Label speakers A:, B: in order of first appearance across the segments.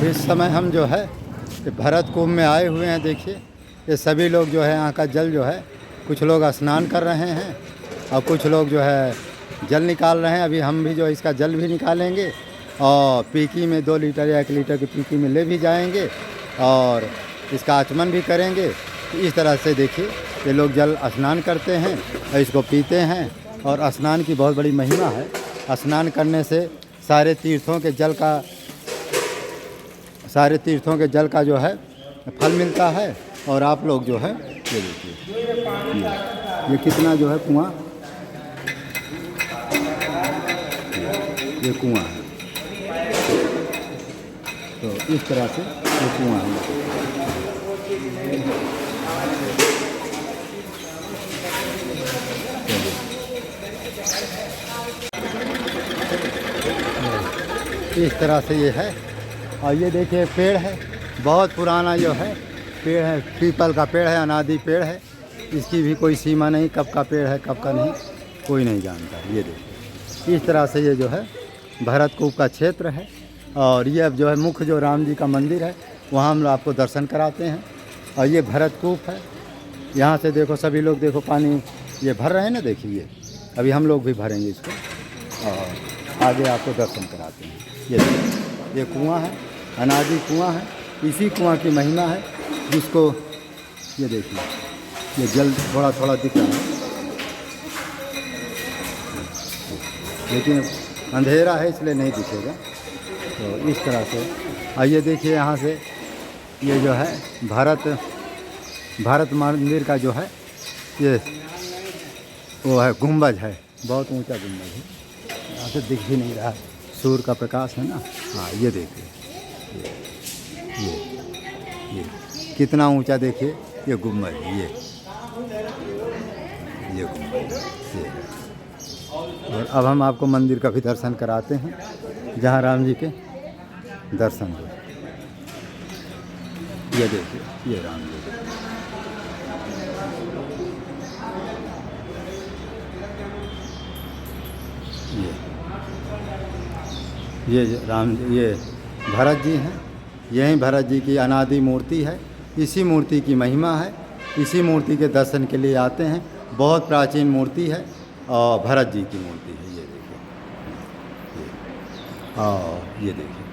A: इस समय हम जो है ये भरत कुंभ में आए हुए हैं। देखिए ये सभी लोग जो है यहाँ का जल जो है, कुछ लोग स्नान कर रहे हैं और कुछ लोग जो है जल निकाल रहे हैं। अभी हम भी जो है इसका जल भी निकालेंगे और पीकी में 2 लीटर या 1 लीटर की पीकी में ले भी जाएंगे और इसका आचमन भी करेंगे। तो इस तरह से देखिए ये लोग जल स्नान करते हैं और इसको पीते हैं। और स्नान की बहुत बड़ी महिमा है। स्नान करने से सारे तीर्थों के जल का जो है फल मिलता है। और आप लोग जो है ये देखिए ये कितना जो है कुआं, ये कुआं है। तो इस तरह से ये कुआं है। इस तरह से ये है। और ये देखिए पेड़ है, बहुत पुराना जो है पेड़ है, पीपल का पेड़ है, अनादि पेड़ है। इसकी भी कोई सीमा नहीं, कब का पेड़ है कब का नहीं, कोई नहीं जानता। ये देखिए इस तरह से ये जो है भरत कूप का क्षेत्र है। और ये अब जो है मुख्य जो राम जी का मंदिर है वहाँ हम आपको दर्शन कराते हैं। और ये भरत कूप है। यहाँ से देखो सभी लोग देखो पानी ये भर रहे हैं ना, देखिए अभी हम लोग भी भरेंगे इसको और आगे आपको दर्शन कराते हैं। ये कुआं है, अनादि कुआं है। इसी कुआं की महिमा है जिसको ये देखिए ये जल थोड़ा थोड़ा दिख रहा है, लेकिन अंधेरा है इसलिए नहीं दिखेगा। तो इस तरह से आइए देखिए यहाँ से ये जो है भारत मंदिर का जो है ये वो है गुंबज है, बहुत ऊंचा गुंबज है। यहाँ से दिख भी नहीं रहा, सूर्य का प्रकाश है ना। हाँ ये देखिए ये कितना ऊंचा, देखिए ये गुंबज है, ये गुंबज ये। और अब हम आपको मंदिर का भी दर्शन कराते हैं जहाँ राम जी के दर्शन हो। ये देखिए ये राम जी ये राम ये भरत जी हैं। यही भरत जी की अनादि मूर्ति है। इसी मूर्ति की महिमा है। इसी मूर्ति के दर्शन के लिए आते हैं। बहुत प्राचीन मूर्ति है और भरत जी की मूर्ति है। ये देखिए ये देखिए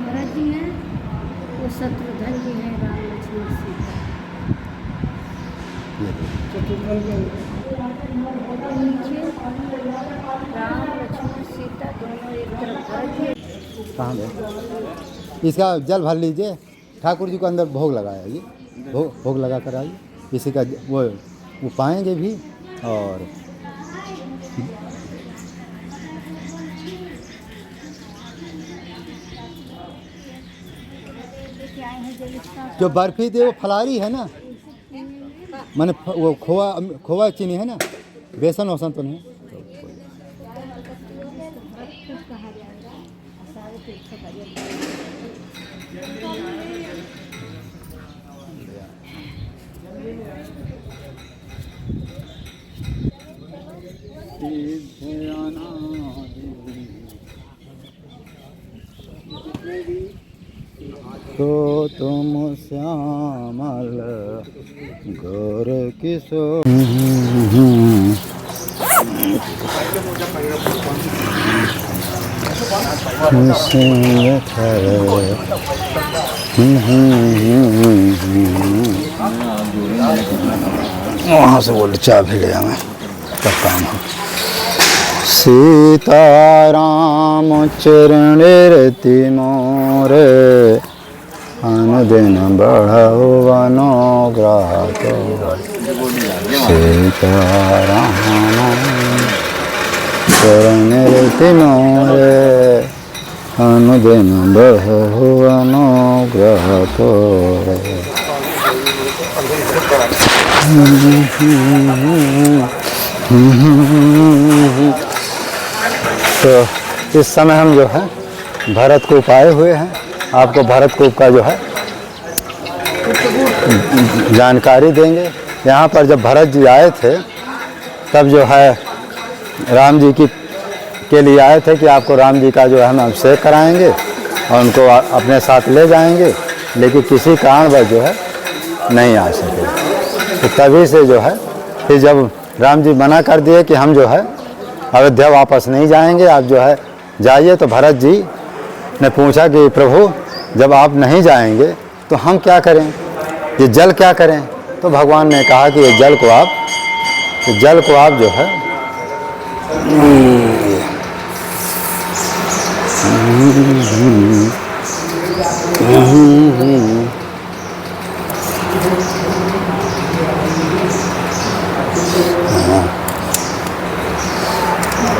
B: भरत जी हैं, वो शत्रुघ्न जी हैं, राम लक्ष्मण सीता। नीचे राम लक्ष्मण सीता दोनों एक तरफ, भरत जी
A: कहाँ गए? इसका जल भर लीजिए। ठाकुर जी को अंदर भोग लगाया, ये भोग लगा कर आइए। इसी का वो पाएंगे भी। और जो बर्फी थी वो फलारी है ना, माने वो खोवा चीनी है ना, बेसन वसन तो नहीं। तो तुम श्यामल गौर किशोर वहाँ से बोले चाय भी ले मैं तब काम हो। सीताराम चरण रति मोर अनुदिन बढ़ो अनुग्रह तो। सीताराम चरण रति मोर अनुदिन बढ़ो अनुग्रह तो। तो इस समय हम जो है भरत कूप आए हुए हैं। आपको भरत कूप का जो है जानकारी देंगे। यहाँ पर जब भरत जी आए थे तब जो है राम जी के लिए आए थे कि आपको राम जी का जो है हम अभिषेक कराएंगे और उनको अपने साथ ले जाएंगे, लेकिन किसी कारणवश जो है नहीं आ सके। तो तभी से जो है फिर जब राम जी मना कर दिए कि हम जो है अयोध्या वापस नहीं जाएंगे, आप जो है जाइए, तो भरत जी ने पूछा कि प्रभु जब आप नहीं जाएंगे तो हम क्या करें, ये जल क्या करें? तो भगवान ने कहा कि ये जल को आप जो है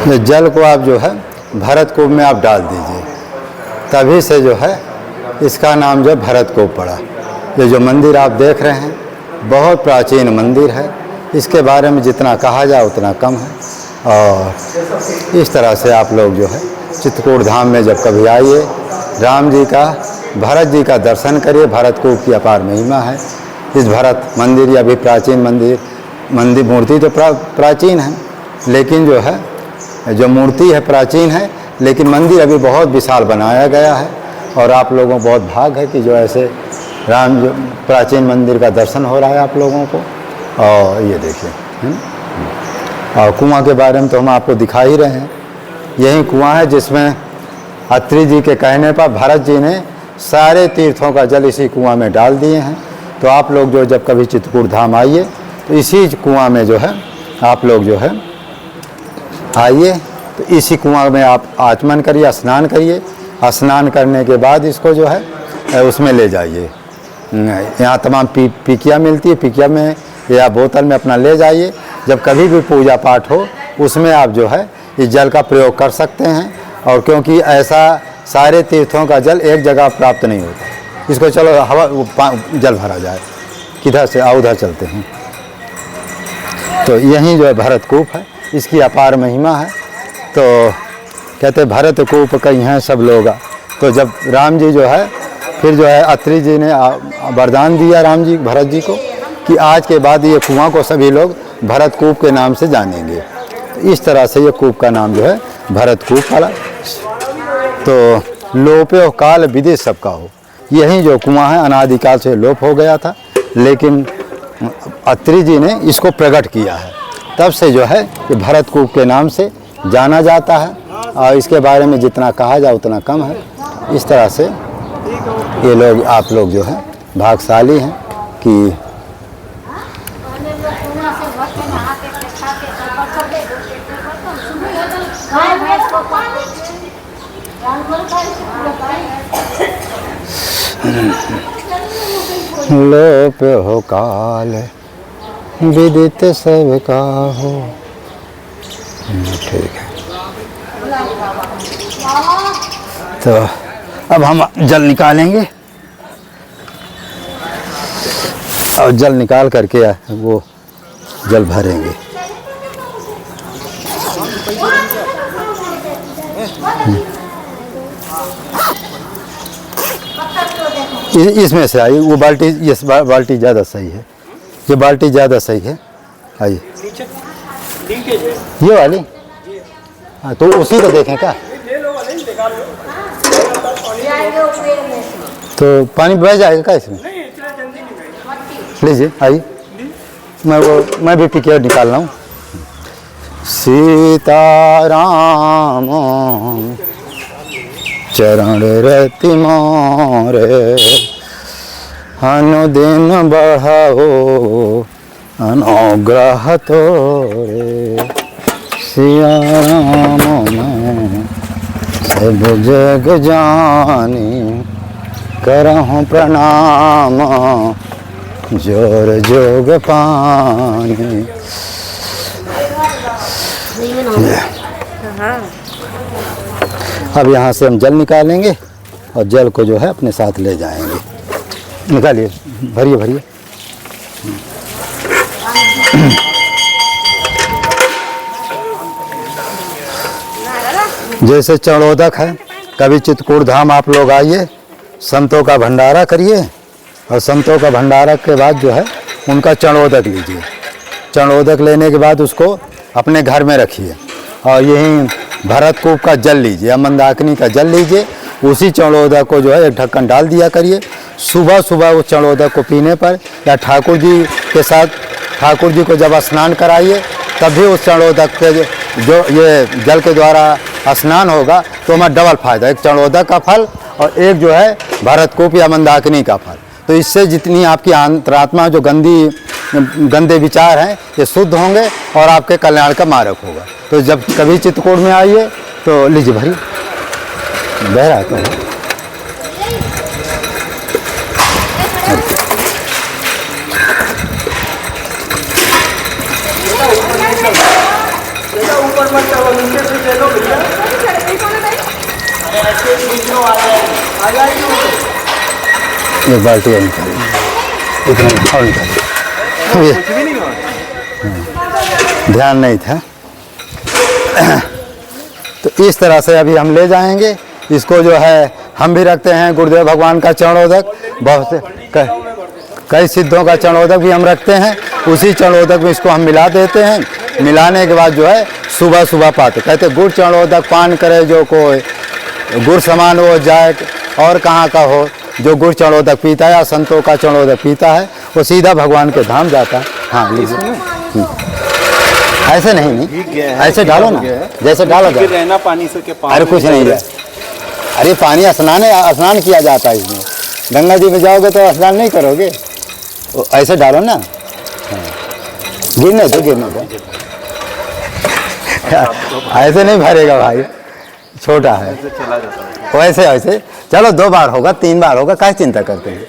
A: ये जल को आप जो है भरत कूप में आप डाल दीजिए। तभी से जो है इसका नाम जो भरत कूप पड़ा। ये जो मंदिर आप देख रहे हैं बहुत प्राचीन मंदिर है, इसके बारे में जितना कहा जाए उतना कम है। और इस तरह से आप लोग जो है चित्रकूट धाम में जब कभी आइए, राम जी का, भरत जी का दर्शन करिए। भरत कूप की अपार महिमा है। इस भरत मंदिर या भी प्राचीन मंदिर मूर्ति तो प्राचीन है, लेकिन जो है जो मूर्ति है प्राचीन है, लेकिन मंदिर अभी बहुत विशाल बनाया गया है। और आप लोगों को बहुत भाग है कि जो ऐसे राम जो प्राचीन मंदिर का दर्शन हो रहा है आप लोगों को। और ये देखिए, और कुआं के बारे में तो हम आपको दिखा ही रहे हैं। यही कुआं है जिसमें अत्रि जी के कहने पर भरत जी ने सारे तीर्थों का जल इसी कुआं में डाल दिए हैं। तो आप लोग जो जब कभी चित्रकूट धाम आइए तो इसी कुआं में जो है आप लोग जो है आइए, तो इसी कुआं में आप आचमन करिए, स्नान करिए। स्नान करने के बाद इसको जो है उसमें ले जाइए। यहाँ तमाम पिकिया मिलती है, पिकिया में या बोतल में अपना ले जाइए। जब कभी भी पूजा पाठ हो उसमें आप जो है इस जल का प्रयोग कर सकते हैं। और क्योंकि ऐसा सारे तीर्थों का जल एक जगह प्राप्त नहीं होता, इसको चलो जल भरा जाए, किधर से उधर चलते हैं। तो यही जो है भरत कूप है, इसकी अपार महिमा है। तो कहते भरत कूप कहीं हैं सब लोग। तो जब राम जी जो है फिर जो है अत्रि जी ने वरदान दिया राम जी भरत जी को कि आज के बाद ये कुआं को सभी लोग भरत कूप के नाम से जानेंगे। तो इस तरह से ये कूप का नाम जो है भरत कूप पड़ा। तो लोपे काल विदित सबका हो, यही जो कुआं है अनादिकाल से लोप हो गया था, लेकिन अत्रि जी ने इसको प्रकट किया है। तब से जो है कि भरत कूप के नाम से जाना जाता है। और इसके बारे में जितना कहा जाए उतना कम है। इस तरह से ये लोग आप लोग जो है भाग्यशाली हैं कि लोप हो काल विदित सबका हो। ठीक है, तो अब हम जल निकालेंगे और जल निकाल करके वो जल भरेंगे। इसमें से आई वो बाल्टी, ये बाल्टी ज़्यादा सही है, ये बाल्टी ज़्यादा सही है। आइए ये वाली, हाँ तो उसी को देखें क्या, तो पानी बह जाएगा क्या इसमें? लीजिए आइए, मैं भी पिके निकाल रहा हूँ। सीताराम चरण रति मोरे अनुदिन बढ़ाओ अनुग्रह तोरे। सिया राम मैं सब जग जानी करहूँ प्रणाम जोर जोग पानी। अब यहाँ से हम जल निकालेंगे और जल को जो है अपने साथ ले जाएंगे। निकालिए, भरिए भरिए। जैसे चरणोदक है, कभी चित्रकूट धाम आप लोग आइए, संतों का भंडारा करिए और संतों का भंडारा के बाद जो है उनका चरणोदक लीजिए। चरणोदक लेने के बाद उसको अपने घर में रखिए और यही भरतकूप का जल लीजिए या मंदाकिनी का जल लीजिए। उसी चणोदक को जो है एक ढक्कन डाल दिया करिए। सुबह सुबह उस चणोदक को पीने पर या ठाकुर जी के साथ ठाकुर जी को जब स्नान कराइए तभी उस चणोदक के जो ये जल के द्वारा स्नान होगा तो हमारा डबल फायदा, एक चणोदक का फल और एक जो है भरतकूप या मंदाकिनी का फल। तो इससे जितनी आपकी अंतरात्मा जो गंदे विचार हैं ये शुद्ध होंगे और आपके कल्याण का मार्ग होगा। तो जब कभी चित्रकूट में आइए तो लीजिए भरी बह रहा तो एक बाल्टी इतना और ध्यान नहीं था। तो इस तरह से अभी हम ले जाएंगे इसको जो है। हम भी रखते हैं गुरुदेव भगवान का चरणोदक, बहुत से कई सिद्धों का चरणोदक भी हम रखते हैं। उसी चरणोदक में इसको हम मिला देते हैं। मिलाने के बाद जो है सुबह सुबह पाते, कहते गुड़ चरणोदक पान करे जो कोई, गुड़ समान हो जाए और कहाँ का हो। जो गुड़ चरणोदक पीता है या संतों का चरणोदक पीता है वो सीधा भगवान के धाम जाता है। हाँ लीजिए। ऐसे नहीं ऐसे डालो ना, जैसे डाला जाए
C: रहना पानी से के
A: अरे कुछ नहीं है। अरे पानी स्नान किया जाता है इसमें। गंगा जी में जाओगे तो स्नान नहीं करोगे, ऐसे डालो ना। गिरने दो ऐसे नहीं भरेगा भाई, छोटा है। वैसे ऐसे चलो 2 बार होगा 3 बार होगा, काहे चिंता करते हैं।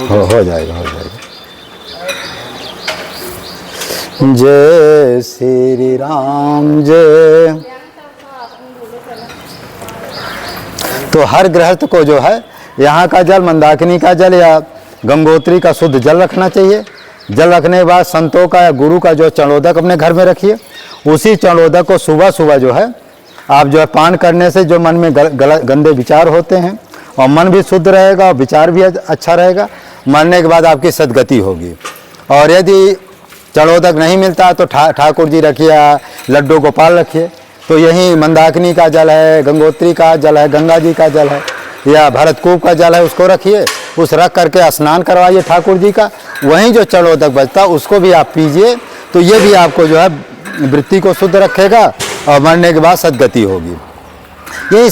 A: हो जाएगा। जय श्री राम जय। तो हर गृहस्थ को जो है यहाँ का जल, मंदाकिनी का जल या गंगोत्री का शुद्ध जल रखना चाहिए। जल रखने के बाद संतों का या गुरु का जो चरणोदक अपने घर में रखिए। उसी चरणोदक को सुबह सुबह जो है आप जो है पान करने से जो मन में गंदे विचार होते हैं और मन भी शुद्ध रहेगा और विचार भी अच्छा रहेगा। मरने के बाद आपकी सदगति होगी। और यदि चरणोदक नहीं मिलता तो ठाकुर जी रखिए, लड्डू गोपाल रखिए। तो यही मंदाकिनी का जल है, गंगोत्री का जल है, गंगा जी का जल है या भरतकूप का जल है, उसको रखिए। उस रख करके स्नान करवाइए ठाकुर जी का। वहीं जो चरणोदक बचता उसको भी आप पीजिए। तो ये भी आपको जो है वृत्ति को शुद्ध रखेगा और मरने के बाद सदगति होगी। यही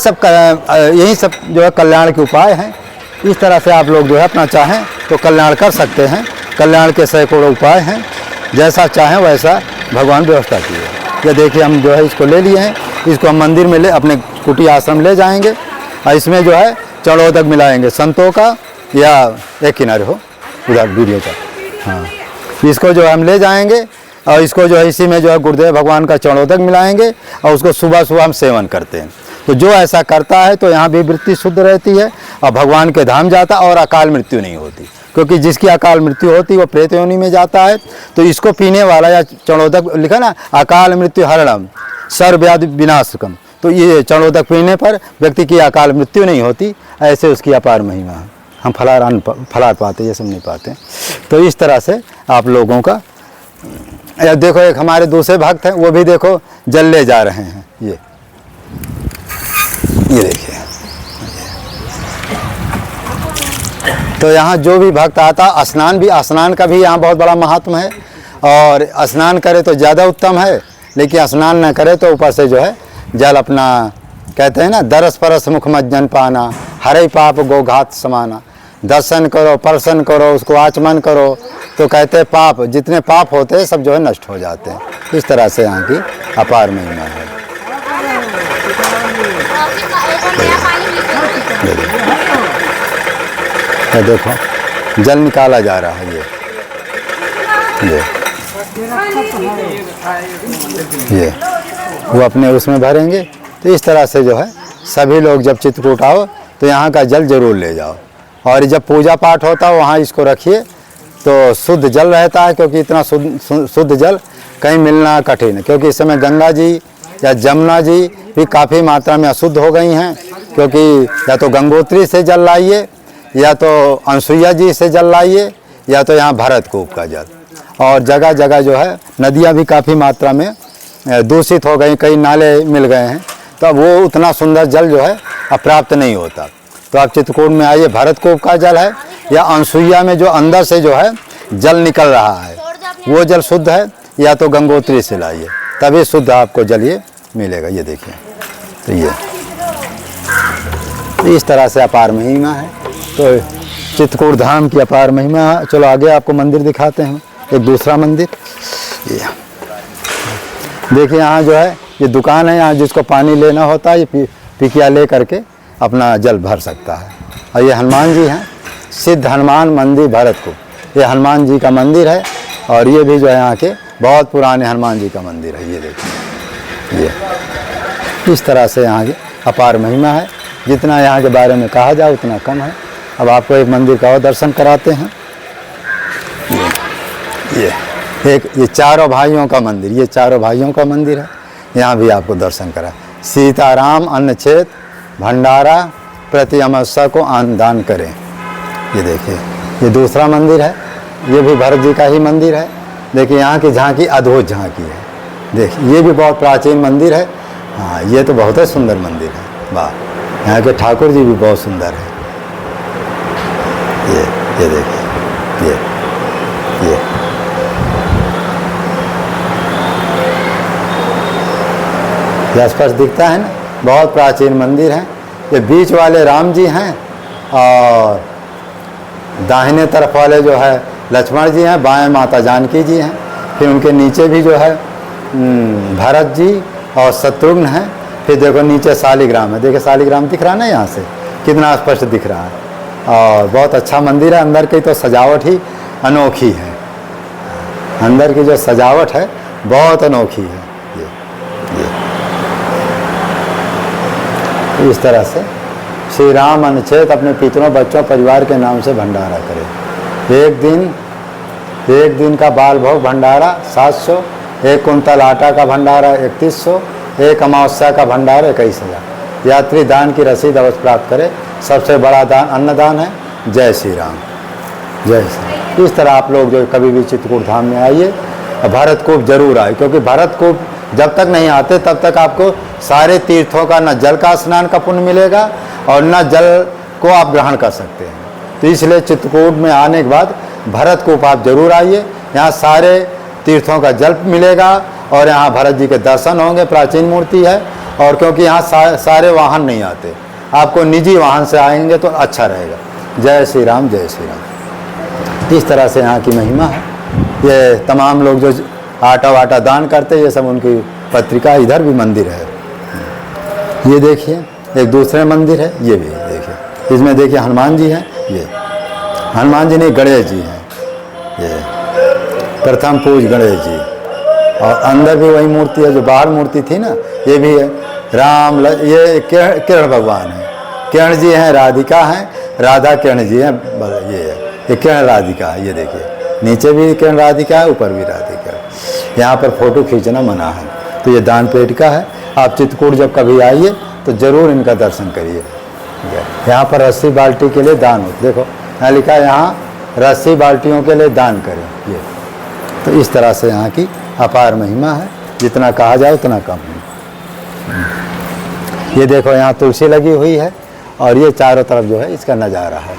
A: सब जो है कल्याण के उपाय हैं। इस तरह से आप लोग जो है अपना चाहें तो कल्याण कर सकते हैं। कल्याण के सैकड़ों उपाय हैं, जैसा चाहें वैसा भगवान व्यवस्था की है। ये देखिए हम जो है इसको ले लिए हैं, इसको हम मंदिर में अपने कुटी आश्रम ले जाएंगे और इसमें जो है चरणोदक मिलाएंगे संतों का या एक किनारे हो उधर वीडियो का। हाँ, इसको जो हम ले जाएंगे और इसको जो है इसी में जो है गुरुदेव भगवान का चरणोदक मिलाएंगे और उसको सुबह सुबह हम सेवन करते हैं। तो जो ऐसा करता है तो यहाँ भी वृत्ति शुद्ध रहती है और भगवान के धाम जाता और अकाल मृत्यु नहीं होती। क्योंकि जिसकी अकाल मृत्यु होती है वो प्रेत योनि में जाता है। तो इसको पीने वाला या चरणोदक लिखा ना, अकाल मृत्यु हरणम सर्वव्याधि विनाशकम। तो ये चरणोदक पीने पर व्यक्ति की अकाल मृत्यु नहीं होती। ऐसे उसकी अपार महिमा है। हम फलार पाते, ये सब नहीं पाते। तो इस तरह से आप लोगों का देखो, एक हमारे दूसरे भक्त हैं, वो भी देखो जल ले जा रहे हैं। ये देखिए। तो यहाँ जो भी भक्त आता, स्नान का भी यहाँ बहुत बड़ा महत्व है। और स्नान करे तो ज़्यादा उत्तम है, लेकिन स्नान न करे तो ऊपर से जो है जल अपना कहते हैं ना, दरस परस मुख मज्जन पाना, हरे पाप गो घात समाना। दर्शन करो, प्रसन्न करो, उसको आचमन करो तो कहते पाप, जितने पाप होते हैं सब जो है नष्ट हो जाते हैं। इस तरह से यहाँ की अपार महिमा है। तो देखो जल निकाला जा रहा है। ये वो अपने उसमें भरेंगे। तो इस तरह से जो है सभी लोग जब चित्रकूट आओ तो यहाँ का जल जरूर ले जाओ। और जब पूजा पाठ होता है वहाँ इसको रखिए तो शुद्ध जल रहता है। क्योंकि इतना शुद्ध जल कहीं मिलना कठिन है। क्योंकि इस समय गंगा जी या जमुना जी भी काफ़ी मात्रा में अशुद्ध हो गई हैं। क्योंकि या तो गंगोत्री से जल लाइए, या तो अनसुईया जी से जल लाइए, या तो यहाँ भरतकूप का जल। और जगह जगह जो है नदियाँ भी काफ़ी मात्रा में दूषित हो गई, कई नाले मिल गए हैं, तो अब वो उतना सुंदर जल जो है अब प्राप्त नहीं होता। तो आप चित्रकूट में आइए, भरतकूप का जल है या अनसुईया में जो अंदर से जो है जल निकल रहा है वो जल शुद्ध है, या तो गंगोत्री से लाइए तभी शुद्ध आपको जल ये मिलेगा। ये देखिए, तो ये इस तरह से अपार महिमा है। तो चित्रकूट धाम की अपार महिमा है। चलो आगे आपको मंदिर दिखाते हैं, एक दूसरा मंदिर। ये देखिए, यहाँ जो है ये दुकान है, यहाँ जिसको पानी लेना होता है ये पिकिया ले करके अपना जल भर सकता है। और ये हनुमान जी हैं, सिद्ध हनुमान मंदिर भरतकूप, ये हनुमान जी का मंदिर है। और ये भी जो है यहाँ के बहुत पुराने हनुमान जी का मंदिर है। ये देखिए, ये इस तरह से यहाँ की अपार महिमा है। जितना यहाँ के बारे में कहा जाए उतना कम है। अब आपको एक मंदिर का और दर्शन कराते हैं। ये चारों भाइयों का मंदिर, ये चारों भाइयों का मंदिर है। यहाँ भी आपको दर्शन करा। सीताराम अन्नछेद भंडारा प्रति अमावस्या को अन्न दान करें। ये देखिए, ये दूसरा मंदिर है, ये भी भरत जी का ही मंदिर है। देखिए यहाँ की झांकी अद्भुत झांकी है। देखिए ये भी बहुत प्राचीन मंदिर है। हाँ, ये तो बहुत ही सुंदर मंदिर है। वाह, यहाँ के ठाकुर जी भी बहुत सुंदर है। ये देखिए, ये स्पष्ट दिखता है ना, बहुत प्राचीन मंदिर है। ये बीच वाले राम जी हैं और दाहिने तरफ वाले जो है लक्ष्मण जी हैं, बाएं माता जानकी जी हैं। फिर उनके नीचे भी जो है भरत जी और शत्रुघ्न हैं। फिर देखो नीचे शालिग्राम है। देखिए शालिग्राम दिख रहा है ना, यहाँ से कितना स्पष्ट दिख रहा है। और बहुत अच्छा मंदिर है। अंदर की तो सजावट ही अनोखी है, अंदर की जो सजावट है बहुत अनोखी है। ये इस तरह से श्री राम अनुच्छेद अपने पितरों बच्चों परिवार के नाम से भंडारा करे। एक दिन का बाल भोग भंडारा 700, एक कुंतल आटा का भंडारा 3100, एक अमावस्या का भंडारा 21,000। यात्री दान की रसीद अवश्य प्राप्त करे। सबसे बड़ा दान अन्नदान है। जय श्री राम, जय श्री। इस तरह आप लोग जो कभी भी चित्रकूट धाम में आइए, भरतकूप जरूर आए, क्योंकि भरतकूप जब तक नहीं आते तब तक आपको सारे तीर्थों का न जल का स्नान का पुण्य मिलेगा और न जल को आप ग्रहण कर सकते हैं। तो इसलिए चित्रकूट में आने के बाद भरतकूप आप जरूर आइए। यहाँ सारे तीर्थों का जल मिलेगा और यहाँ भरत जी के दर्शन होंगे। प्राचीन मूर्ति है। और क्योंकि यहाँ सारे वाहन नहीं आते, आपको निजी वाहन से आएंगे तो अच्छा रहेगा। जय श्री राम, जय श्री राम। इस तरह से यहाँ की महिमा है। ये तमाम लोग जो आटा वाटा दान करते, ये सब उनकी पत्रिका। इधर भी मंदिर है, ये देखिए एक दूसरे मंदिर है। ये भी देखिए, इसमें देखिए हनुमान जी हैं। ये हनुमान जी नहीं, गणेश जी हैं। ये प्रथम पूज गणेश जी। और अंदर भी वही मूर्ति है जो बाहर मूर्ति थी ना, ये भी है राम। ये किरण भगवान है। किरण जी हैं, राधिका हैं, राधा किरण जी हैं। ये किरण राधिका है। ये देखिए नीचे भी किरण राधिका है, ऊपर भी राधिका है। यहाँ पर फोटो खींचना मना है। तो ये दान पेटिका है। आप चित्रकूट जब कभी आइए तो ज़रूर इनका दर्शन करिए। यहाँ पर रस्सी बाल्टी के लिए दान हो, देखो यहाँ लिखा है, यहाँ रस्सी बाल्टियों के लिए दान करें। ये तो इस तरह से यहाँ की अपार महिमा है। जितना कहा जाए उतना कम है। ये देखो यहाँ तुलसी लगी हुई है और ये चारों तरफ जो है इसका नज़ारा है।